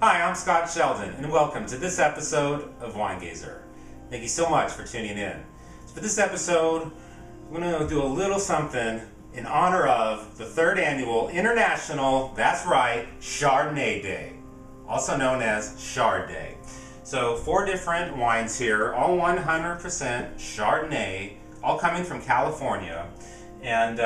Hi, I'm Scott Sheldon, and welcome to this episode of Winegazer. Thank you so much for tuning in. So for this episode, we're going to do a little something in honor of the 3rd Annual International, that's right, Chardonnay Day, also known as Chard Day. So 4 different wines here, all 100% Chardonnay, all coming from California. And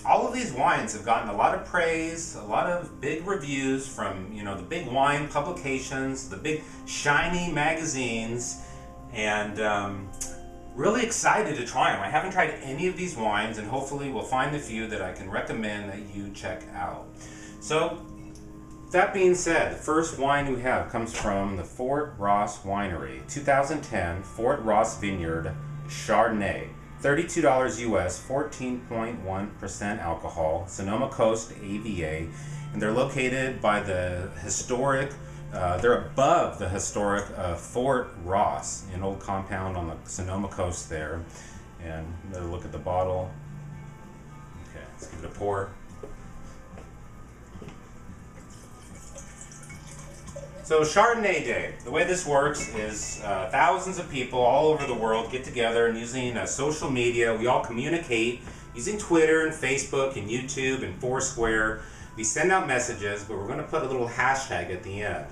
all of these wines have gotten a lot of praise, a lot of big reviews from, the big wine publications, the big shiny magazines, and really excited to try them. I haven't tried any of these wines, and hopefully we'll find a few that I can recommend that you check out. So, that being said, the first wine we have comes from the Fort Ross Winery, 2010 Fort Ross Vineyard Chardonnay. $32 US, 14.1% alcohol, Sonoma Coast AVA, and they're located by the historic, they're above the historic Fort Ross, an old compound on the Sonoma Coast there. And another look at the bottle. Okay, let's give it a pour. So Chardonnay Day, the way this works is thousands of people all over the world get together and using social media, we all communicate using Twitter and Facebook and YouTube and Foursquare. We send out messages, but we're going to put a little hashtag at the end.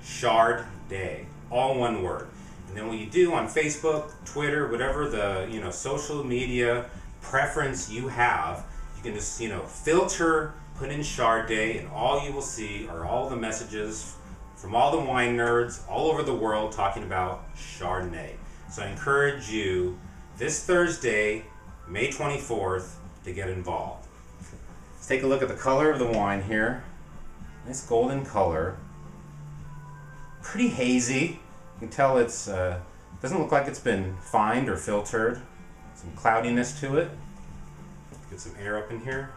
#Chard Day, all one word. And then what you do on Facebook, Twitter, whatever the social media preference you have, you can just filter, put in Chard Day, and all you will see are all the messages from all the wine nerds all over the world talking about Chardonnay. So I encourage you this Thursday, May 24th, to get involved. Let's take a look at the color of the wine here. Nice golden color. Pretty hazy. You can tell it's doesn't look like it's been fined or filtered. Some cloudiness to it. Get some air up in here.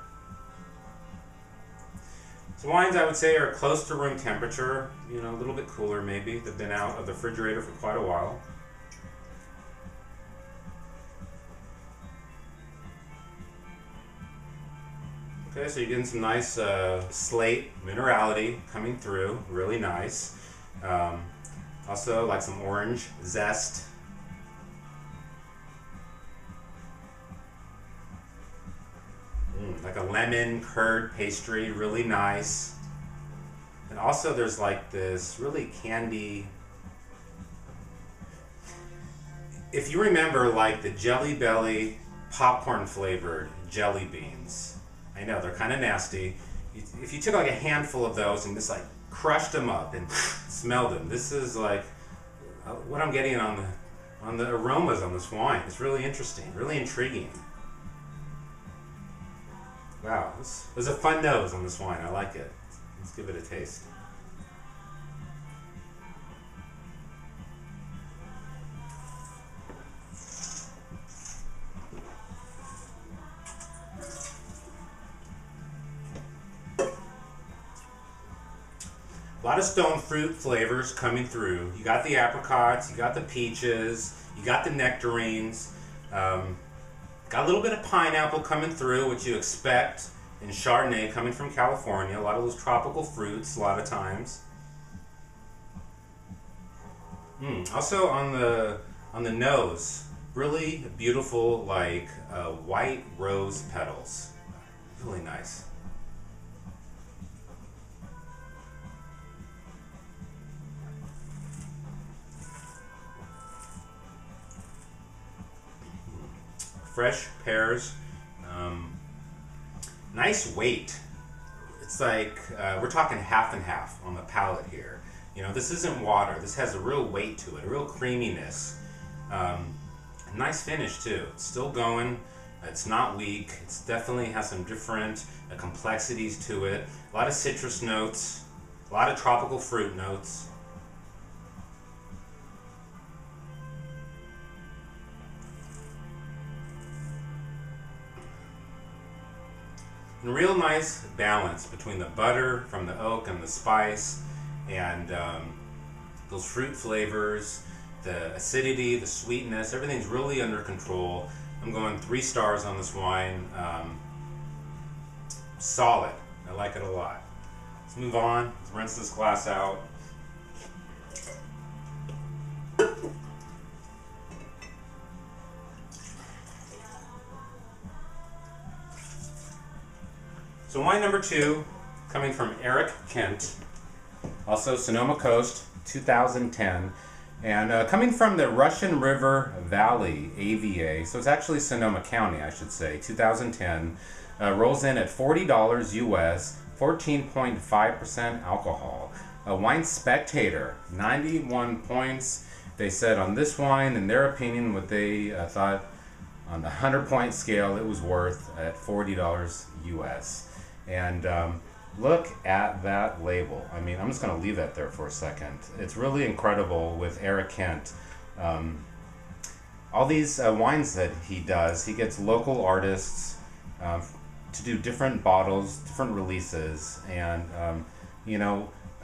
So wines, I would say, are close to room temperature, a little bit cooler maybe. They've been out of the refrigerator for quite a while. Okay, so you're getting some nice slate minerality coming through, really nice. Also like some orange zest. Like a lemon curd pastry, really nice. And also there's like this really candy. If you remember like the Jelly Belly popcorn flavored jelly beans, I know they're kind of nasty. If you took like a handful of those and just like crushed them up and smelled them, this is like what I'm getting on the aromas on this wine. It's really interesting, really intriguing. Wow, there's a fun nose on this wine. I like it. Let's give it a taste. A lot of stone fruit flavors coming through. You got the apricots, you got the peaches, you got the nectarines. Got a little bit of pineapple coming through, which you expect in Chardonnay coming from California. A lot of those tropical fruits, a lot of times. Also on the nose, really beautiful, like white rose petals. Really nice. Fresh pears, nice weight. It's like we're talking half and half on the palate here. This isn't water. This has a real weight to it, a real creaminess. Nice finish too. It's still going. It's not weak. It's definitely has some different complexities to it. A lot of citrus notes, a lot of tropical fruit notes. And real nice balance between the butter from the oak and the spice and those fruit flavors, the acidity, the sweetness, everything's really under control. I'm going 3 stars on this wine. Solid. I like it a lot. Let's move on. Let's rinse this glass out. So wine number 2, coming from Eric Kent, also Sonoma Coast, 2010, and coming from the Russian River Valley AVA, so it's actually Sonoma County, I should say, 2010, rolls in at $40 US, 14.5% alcohol. A Wine Spectator, 91 points. They said on this wine, in their opinion, what they thought on the 100-point scale, it was worth at $40 US. And look at that label. I mean, I'm just going to leave that there for a second. It's really incredible with Eric Kent. All these wines that he does, he gets local artists to do different bottles, different releases, and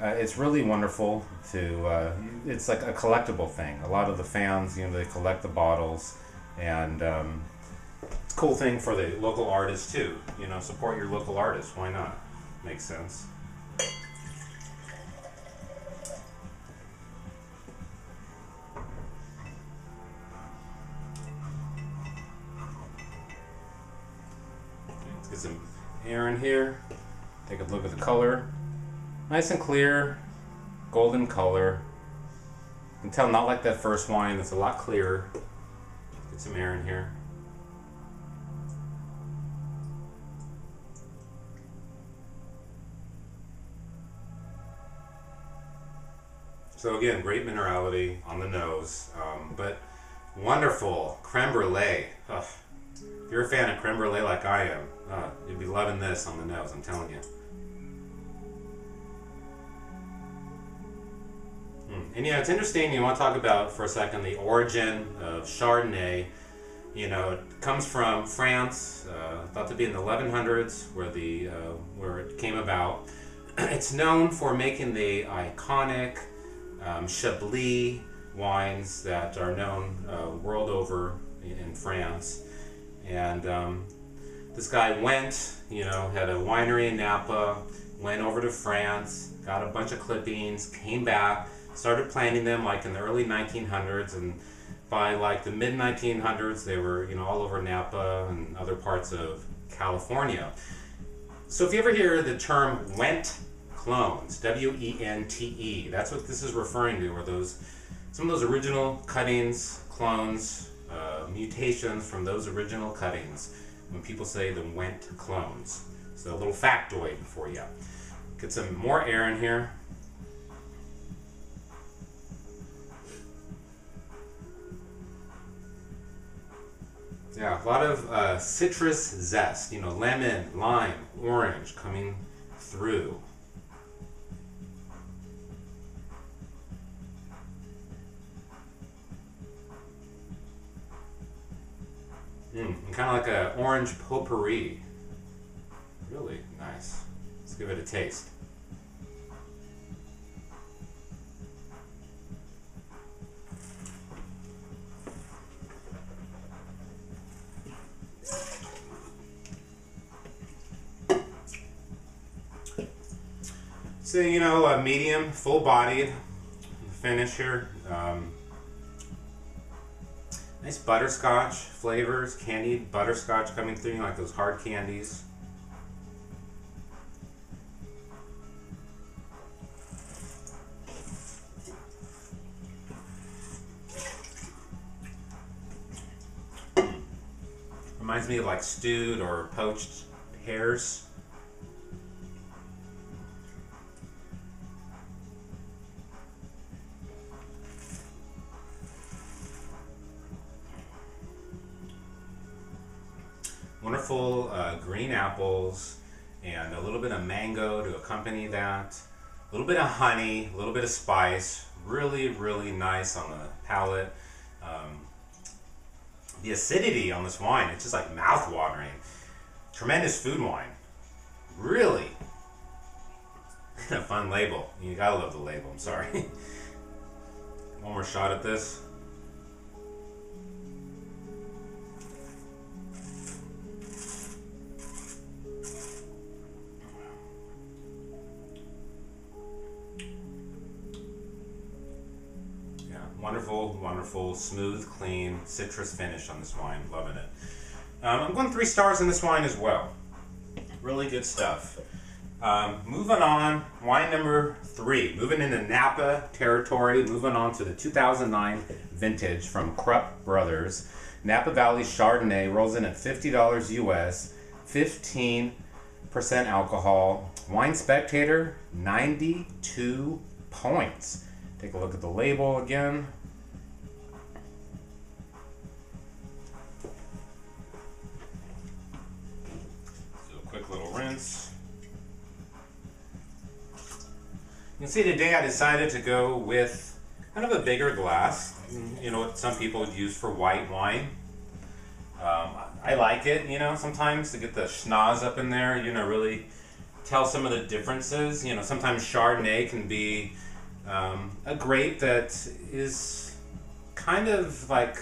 it's really wonderful to, it's like a collectible thing. A lot of the fans, they collect the bottles, and it's a cool thing for the local artists too. Support your local artists. Why not? Makes sense. Let's get some air in here. Take a look at the color. Nice and clear, golden color. You can tell, not like that first wine, it's a lot clearer. Get some air in here. So again, great minerality on the nose, but wonderful creme brulee. Ugh. If you're a fan of creme brulee like I am, you'd be loving this on the nose, I'm telling you. And it's interesting, you want to talk about for a second the origin of Chardonnay. It comes from France, thought to be in the 1100s where it came about. It's known for making the iconic Chablis wines that are known world over in France. And this guy went, had a winery in Napa, went over to France, got a bunch of clippings, came back, started planting them like in the early 1900s, and by like the mid 1900s they were all over Napa and other parts of California. So if you ever hear the term Went clones, W-E-N-T-E, that's what this is referring to, are some of those original cuttings, clones, mutations from those original cuttings, when people say the Went clones. So a little factoid for you. Get some more air in here. Yeah, a lot of citrus zest, lemon, lime, orange coming through. And kind of like an orange potpourri. Really nice. Let's give it a taste. So, a medium, full-bodied finish here. Nice butterscotch flavors, candied butterscotch coming through, like those hard candies. Reminds me of like stewed or poached pears. Wonderful green apples and a little bit of mango to accompany that. A little bit of honey, a little bit of spice. Really, really nice on the palate. The acidity on this wine, it's just like mouth-watering. Tremendous food wine. Really. A fun label. You gotta love the label, I'm sorry. One more shot at this. wonderful, wonderful, smooth, clean, citrus finish on this wine. Loving it. I'm going 3 stars in this wine as well. Really good stuff. Moving on, wine number 3. Moving into Napa territory. Moving on to the 2009 vintage from Krupp Brothers. Napa Valley Chardonnay rolls in at $50 US, 15% alcohol. Wine Spectator, 92 points. Take a look at the label again. So a quick little rinse. You can see today I decided to go with kind of a bigger glass. You know what some people would use for white wine. I like it, you know, sometimes to get the schnoz up in there, you know, really tell some of the differences. You know, sometimes Chardonnay can be a grape that is kind of like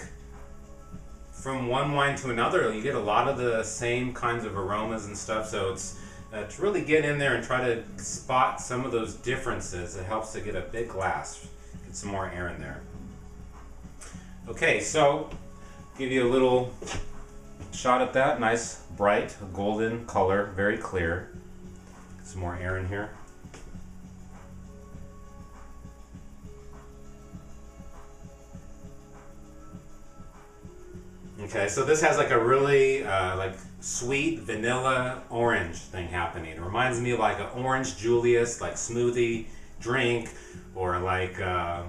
from one wine to another. You get a lot of the same kinds of aromas and stuff, so it's to really get in there and try to spot some of those differences. It helps to get a big glass, get some more air in there. Okay, so give you a little shot at that. Nice bright golden color, very clear. Get some more air in here. Okay, so this has like a really like sweet vanilla orange thing happening. It reminds me of like an orange Julius, like smoothie drink, or like the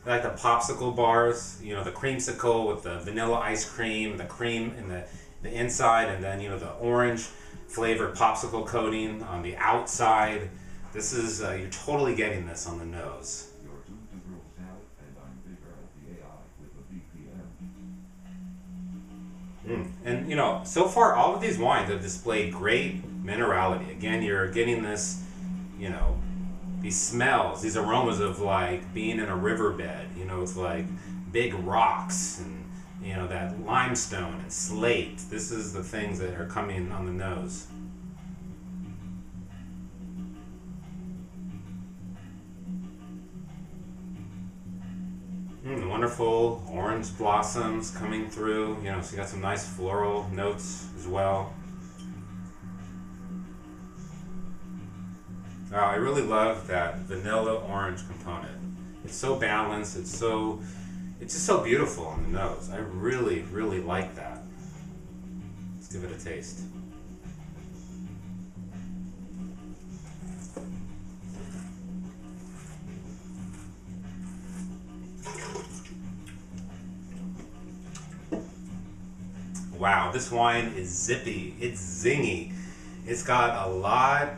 popsicle bars. You know, the creamsicle with the vanilla ice cream, the cream in the inside, and then, you know, the orange flavored popsicle coating on the outside. This is you're totally getting this on the nose. And you know, so far all of these wines have displayed great minerality. Again, you're getting this, you know, these smells, these aromas of like being in a riverbed. You know, it's like big rocks and, you know, that limestone and slate. This is the things that are coming on the nose. Wonderful orange blossoms coming through, you know, so you got some nice floral notes as well. I really love that vanilla orange component. It's so balanced, it's just so beautiful on the nose. I really, really like that. Let's give it a taste. Wow, this wine is zippy, it's zingy, it's got a lot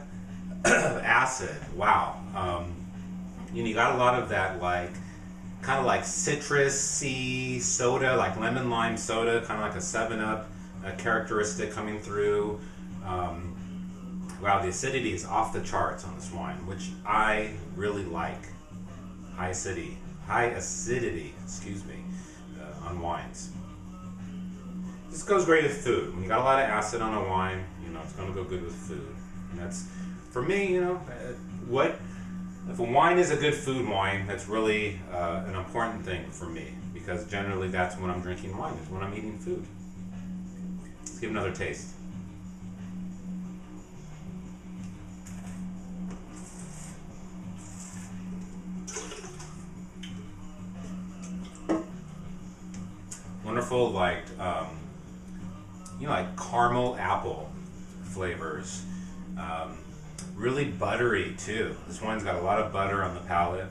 of acid. Wow, you know, you got a lot of that like kind of like citrusy soda, like lemon lime soda, kind of like a 7-Up characteristic coming through. Wow, the acidity is off the charts on this wine, which I really like. High acidity, excuse me, on wines. This goes great with food. When you got a lot of acid on a wine, you know, it's going to go good with food. And that's, for me, you know, if a wine is a good food wine, that's really an important thing for me, because generally that's when I'm drinking wine, is when I'm eating food. Let's give another taste. Wonderful, like, you know, like caramel apple flavors. Really buttery too. This wine's got a lot of butter on the palate.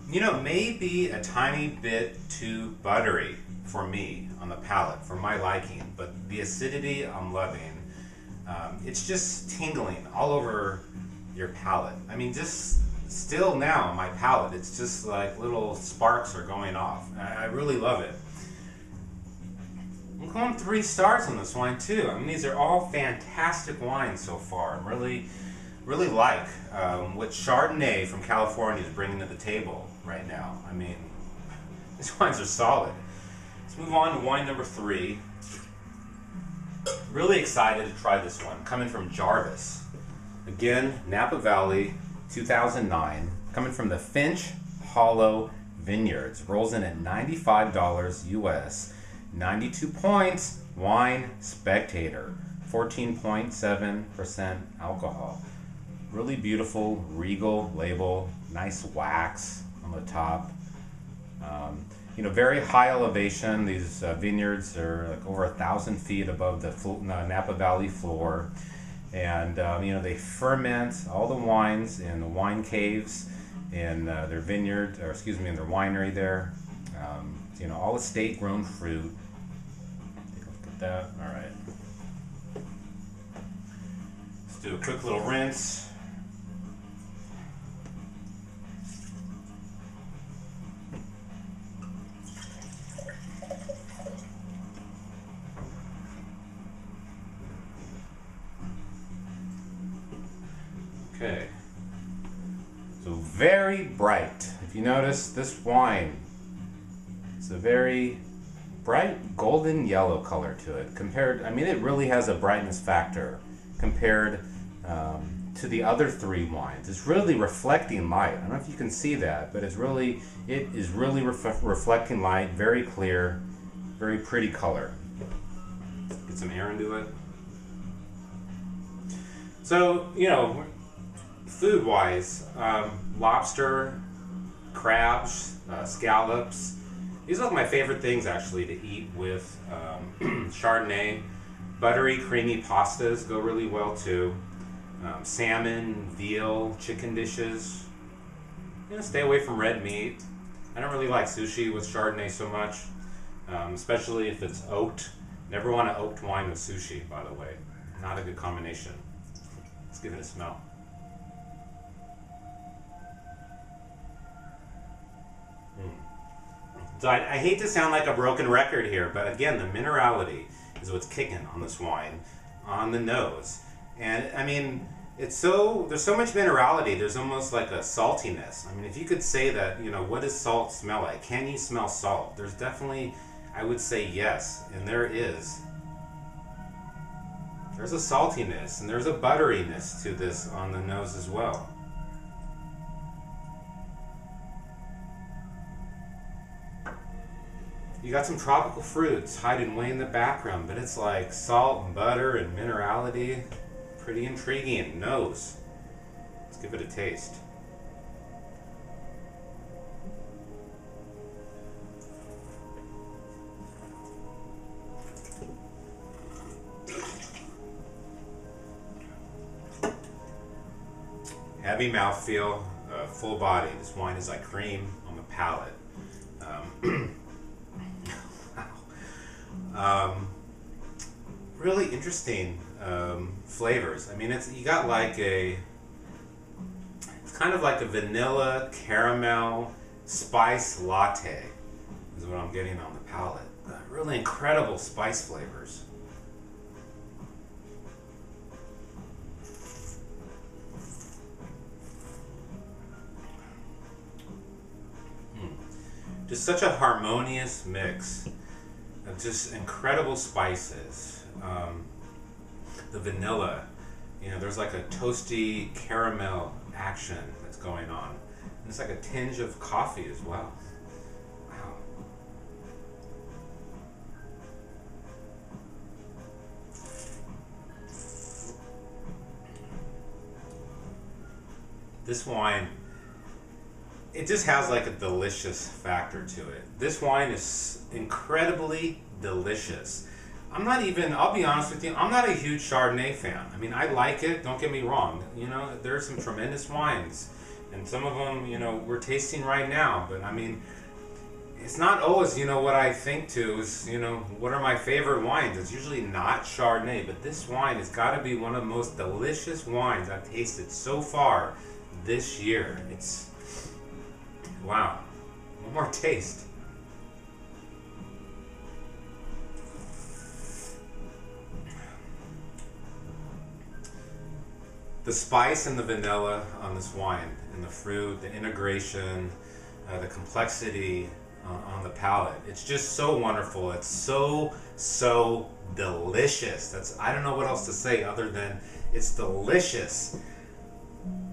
You know, maybe a tiny bit too buttery for me on the palate, for my liking, but the acidity I'm loving. It's just tingling all over your palate. I mean, just still now my palate, it's just like little sparks are going off. I really love it. I'm going 3 stars on this wine too. I mean, these are all fantastic wines so far. I'm really like what Chardonnay from California is bringing to the table right now. I mean, These wines are solid. Let's move on to wine number 3. Really excited to try this one. Coming from Jarvis. Again, Napa Valley, 2009. Coming from the Finch Hollow Vineyards. Rolls in at $95 US. 92 points. Wine Spectator. 14.7% alcohol. Really beautiful, regal label. Nice wax on the top. Very high elevation. These vineyards are like over 1,000 feet above the Napa Valley floor. And, they ferment all the wines in the wine caves in their vineyard, or excuse me, in their winery there. All estate grown fruit. Take a look at that. All right. Let's do a quick little rinse. Okay, so very bright. If you notice, this wine is a very bright golden yellow color to it. It really has a brightness factor compared to the other 3 wines. It's really reflecting light. I don't know if you can see that, but it is really reflecting light, very clear, very pretty color. Get some air into it. So, food-wise, lobster, crabs, scallops. These are like my favorite things actually to eat with Chardonnay. Buttery, creamy pastas go really well too. Salmon, veal, chicken dishes. Stay away from red meat. I don't really like sushi with Chardonnay so much, especially if it's oaked. Never want an oaked wine with sushi, by the way. Not a good combination. Let's give it a smell. So I hate to sound like a broken record here, but again, the minerality is what's kicking on this wine, on the nose. And there's so much minerality, there's almost like a saltiness. If you could say that, what does salt smell like? Can you smell salt? There's definitely, I would say yes, and there is. There's a saltiness and there's a butteriness to this on the nose as well. You got some tropical fruits hiding way in the background, but it's like salt and butter and minerality. Pretty intriguing. Nose. Let's give it a taste. Heavy mouthfeel, full body. This wine is like cream on the palate. Really interesting flavors. You got like it's kind of like a vanilla caramel spice latte is what I'm getting on the palate. Really incredible spice flavors. Just such a harmonious mix of just incredible spices. The vanilla, there's like a toasty caramel action that's going on. And it's like a tinge of coffee as well. Wow. This wine, it just has like a delicious factor to it. This wine is incredibly delicious. I'll be honest with you, I'm not a huge Chardonnay fan. I like it, don't get me wrong. There are some tremendous wines, and some of them, we're tasting right now, but it's not always, what I think to is, what are my favorite wines? It's usually not Chardonnay, but this wine has got to be one of the most delicious wines I've tasted so far this year. It's, wow. One more taste. The spice and the vanilla on this wine, and the fruit, the integration, the complexity on the palate. It's just so wonderful. It's so delicious. I don't know what else to say other than it's delicious.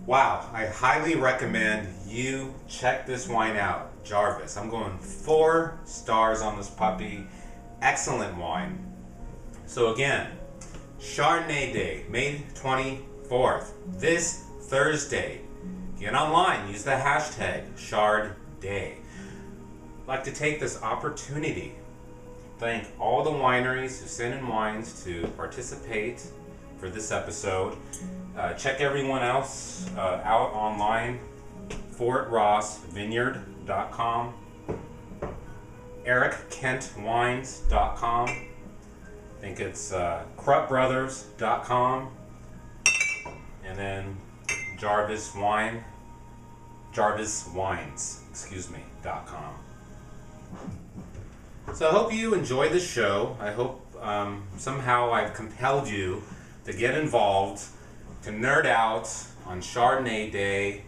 Wow, I highly recommend you check this wine out. Jarvis. I'm going 4 stars on this puppy. Excellent wine. So again, Chardonnay Day, May 24th, this Thursday. Get online, use the hashtag ChardDay. I'd like to take this opportunity to thank all the wineries who sent in wines to participate for this episode. Check everyone else out online. FortRossVineyard.com, EricKentWines.com. I think it's KruppBrothers.com, and then JarvisWines.com. So I hope you enjoyed the show. I hope somehow I've compelled you to get involved, to nerd out on Chardonnay Day.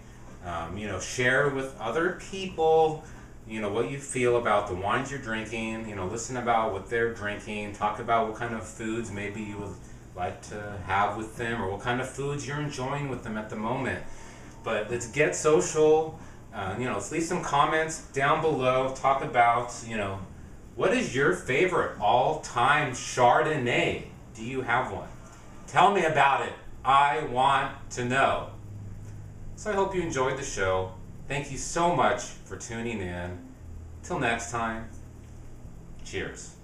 Share with other people, what you feel about the wines you're drinking. Listen about what they're drinking. Talk about what kind of foods maybe you would like to have with them, or what kind of foods you're enjoying with them at the moment. But let's get social. Let's leave some comments down below. Talk about, what is your favorite all-time Chardonnay? Do you have one? Tell me about it. I want to know. So I hope you enjoyed the show. Thank you so much for tuning in. Till next time, cheers.